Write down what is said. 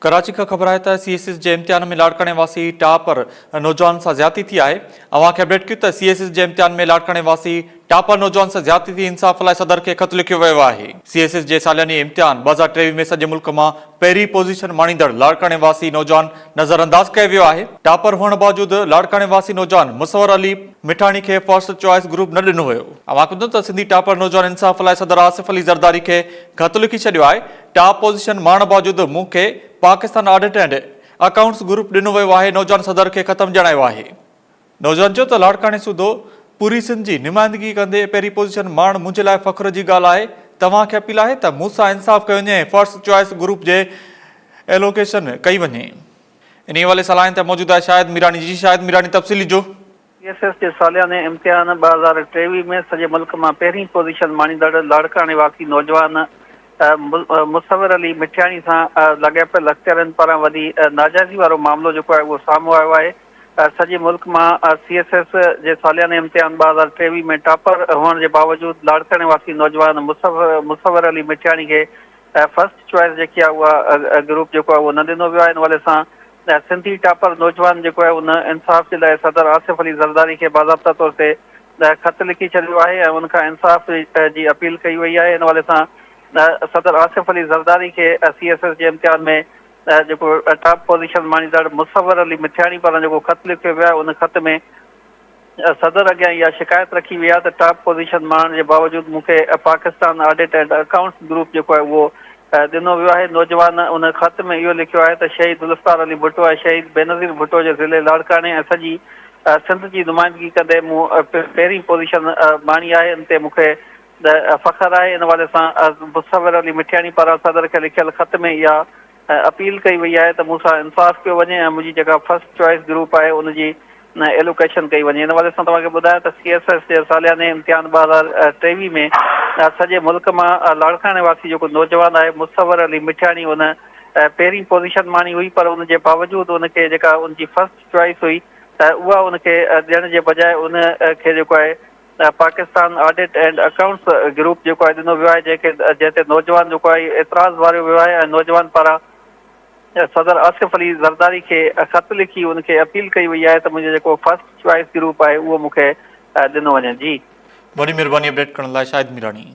कराची का ख़बर है तो CSS के इम्तिहान में लाड़काने वासी टापर नौजवान से ज्यादा थी है। अवां खे अपडेट किया CSS के इम्तिहान में लाड़काने वासी टापर नौजवान से ज्यादा थी इंसाफ लाइ सदर के खत लिखियो वियो है। CSS के सालियानी इम्तिहान 2023 में सॼे मुल्क में पहिरीं पोजीशन माणींदड़ लाड़काने वासी नौजवान नज़रअंदाज किया वियो है। टापर हुअण बावजूद लाड़काने वासी नौजवान मुसवर अली मिठानी के फर्स्ट चॉइस ग्रुप न ॾिनो हुयो। अवां ॿुधो त सिंधी टापर नौजवान इंसाफ लाइ सदर आसिफ अली ज़रदारी के खत लिखी छॾियो आहे। टॉप पोजीशन माण बावजूद मूंखे Pakistan audit and accounts group ॾिनो वियो आहे। नौजवान सदर के ख़त्म जणायो आहे। नौजवान चयो त लाड़काने सूदो पूरी सिंध जी नुमाइंदगी कंदे पहिरीं पोजीशन माण मुंहिंजे लाइ फ़ख्र जी ॻाल्हि आहे। तव्हांखे अपील आहे त मूंसां इंसाफ़ कयो वञे, फर्स्ट चॉइस ग्रुप जे एलोकेशन कई वञे। इन हवाले सां लाइन ते मौजूद आहे शाहिद मीरानी जी। शाहिद मीरानी तफ़सीली जो CSS के सालियाने इम्तिहान 2023 में सॼे मुल्क में पहिरीं पोजीशन माणींदड़ लाड़काने वासी नौजवान मुसवर अली मिठियाणी सां लॻापियल अख़्तियारनि पारां वॾी नाजाइज़ी वारो मामिलो जेको आहे उहो साम्हूं आयो आहे। सॼे मुल्क मां CSS जे सालियाने इम्तिहान 2023 में टॉपर हुअण जे बावजूद लाड़काने वासी नौजवान मुसवर अली मिठियाणी खे फर्स्ट चॉइस जेकी आहे उहा ग्रुप जेको आहे उहो न ॾिनो वियो आहे। इन हवाले सां सिंधी टॉपर नौजवान जेको आहे उन इंसाफ़ जे लाइ सदर आसिफ अली ज़रदारी खे बाज़ाब्ता तौर ते ख़त लिखी छॾियो आहे ऐं उनखां इंसाफ़ जी अपील कई वई आहे। इन हवाले सां सदर आसिफ अली ज़रदारी के CSS के इम्तिहान में जो टॉप पोजीशन माणींदड़ मुसवर अली मिठियाणी पारां जो खत लिखियो वियो आहे उन खत में सदर अॻियां इहा शिकायत रखी वई आहे त टॉप पोजीशन मारण जे बावजूद मूंखे Pakistan audit and accounts group जेको आहे उहो ॾिनो वियो आहे। नौजवान उन खत में इहो लिखियो आहे त शहीद गुलफ्तार अली भुट्टो ऐं शहीद बेनज़ीर भुट्टो जे ज़िले लाड़काने ऐं सॼी सिंध जी नुमाइंदगी कंदे मूं पहिरीं पोजीशन माणी आहे। इन ते मूंखे फ़ख्र आहे। इन हवाले सां मुसवर अली मिठियाणी पारां सदर खे लिखियल ख़त में इहा अपील कई वई आहे त मूंसां इंसाफ़ कयो वञे ऐं मुंहिंजी जेका फर्स्ट चॉइस ग्रुप आहे उनजी एलोकेशन कई वञे। इन हवाले सां तव्हांखे ॿुधायां त CSS जे सालियाने इम्तिहान 2023 में सॼे मुल्क मां लाड़काने वासी जेको नौजवान आहे मुसवर अली मिठियाणी उन पहिरीं पोजीशन माणी हुई, पर उनजे बावजूदि उनखे जेका उनजी फर्स्ट चॉइस हुई उहा उनखे ॾियण जे बजाए उनखे जेको आहे Pakistan audit and accounts group जेको आहे ॾिनो वियो आहे, जंहिं ते नौजवान जेको आहे एतिराज़ वारियो वियो आहे ऐं नौजवान पारां सदर आसिफ अली ज़रदारी खे ख़त लिखी उनखे अपील कई वई आहे त मुंहिंजो जेको फर्स्ट चॉइस ग्रुप आहे उहो मूंखे ॾिनो वञे। जी, वॾी महिरबानी अपडेट करण लाइ शाहिद मीरानी।